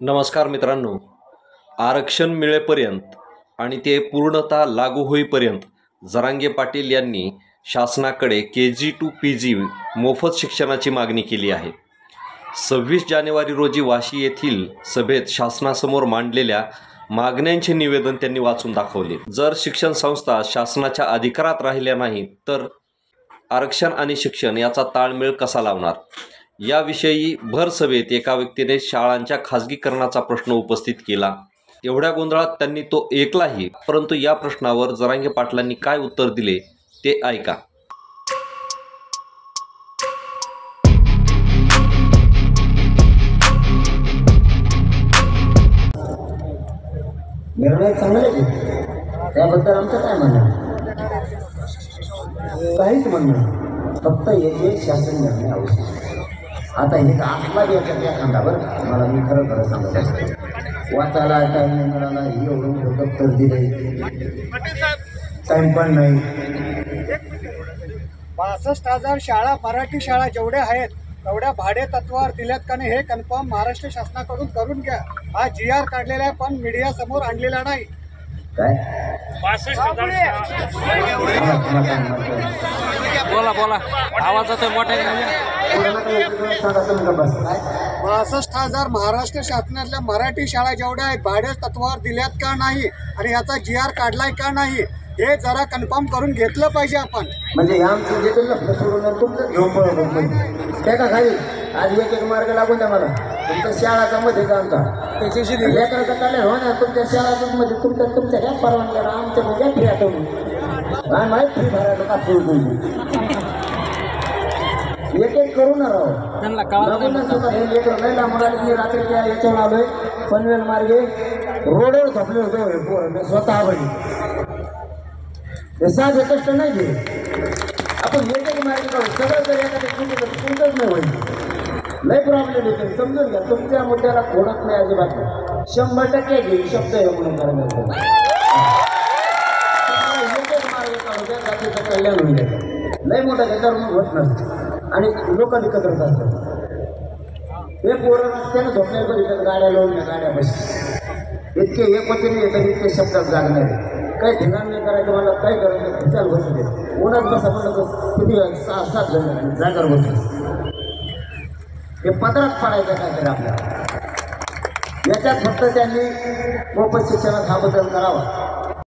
नमस्कार मित्रांनो, आरक्षण मिळेपर्यंत आणि ते पूर्णतः लागू होईपर्यंत जरांगे पाटील यांनी शासनाकडे KG to PG मोफत शिक्षणाची मागणी केली आहे। 26 जानेवारी रोजी वाशी येथील सभेत शासनासमोर मांडलेल्या मागण्यांचे निवेदन त्यांनी वाचून दाखवले। जर शिक्षण संस्था शासनाच्या अधिकारात राहिल्या नाहीत तर आरक्षण आणि शिक्षण याचा ताळमेळ कसा लावणार, याविषयी भर सभेत एका व्यक्तीने शाळांच्या खाजगीकरणाचा प्रश्न उपस्थित केला। एवढ्या गोंधळात त्यांनी तो ऐकलाही, परंतु या प्रश्नावर जरांगे पाटलांनी काय उत्तर दिले ते ऐका। निर्णय चांगले घेतले, त्याबद्दल आमचं काय म्हणणं काहीच म्हणणं, फक्त एक शासन निर्णय आवश्यक। आता हे आत्मा द्यायच्या त्या खांदावर मला मी खरं खरं सांगत असतो, वाचायला टाईम नाही मिळाला, एवढं दप्तर दिले, टाईम पण नाही। 62,000 शाळा, मराठी शाळा जेवढ्या आहेत तेवढ्या भाडे तत्वावर दिल्यात का नाही हे कन्फर्म महाराष्ट्र शासनाकडून करून घ्या। हा GR काढलेला आहे पण मीडिया समोर आणलेला नाही। काय बोला बोला, आवाज येतोय मोठ्या। 62,000 महाराष्ट्र शासनातल्या मराठी शाळा जेवढ्या आहेत भाडे तत्वावर दिल्यात का नाही आणि याचा GR काढलाय का नाही हे जरा कन्फर्म करून घेतलं पाहिजे आपण। म्हणजे आमचं जे लफडं सोडून तुमचं घेऊन पळत त्या का खाली आज एक मार्ग लागून द्या मला, तुमच्या शाळाचा मध्ये जाणता त्याच्याशी लेकराचा काढले हो ना, तुमच्या शाळाचं मध्ये तुमच्या ह्या परवानग्याला आमच्या म्हणजे फ्री आठवून काय माहीत फ्री भरायला का एक करू ना राव सुद्धा हे लेकर नाही लांबून मी रात्री याच्यावर आलोय पनवेल मार्गे रोडवर झोपले होते पोरं, मी स्वतः बघितले। हे साधे कष्ट नाही घे आपण एक मार्ग काढू, सगळं जर एखाद्या तुमचंच नाही होईल, लय प्रॉब्लेम येते समजून घ्या। तुमच्या मुद्द्याला खोडत नाही अजिबात नाही, 100% घेईल शब्द आहे म्हणून करायचं एकच मार्ग काढू द्या, जातीचं कल्याण होईल, लय मोठा त्याच्यावर होत नसतं आणि लोक एकत्रच असतात। हे पोरं रस्त्यानं झोपण्यात बघितलं गाड्या लावून गाड्या बस इतके एक वचनी येतात, इतके शब्दात जागणारे काही ठिकाण नाही करायचं, मला काय करायचं खुशाल बसू दे, उन्हात बसा म्हणलं किती 6-7 जण जागर बसू, हे पदरात पाडायचं काय तरी आपल्याला। याच्यात फक्त त्यांनी मोफत शिक्षणात हा बदल करावा।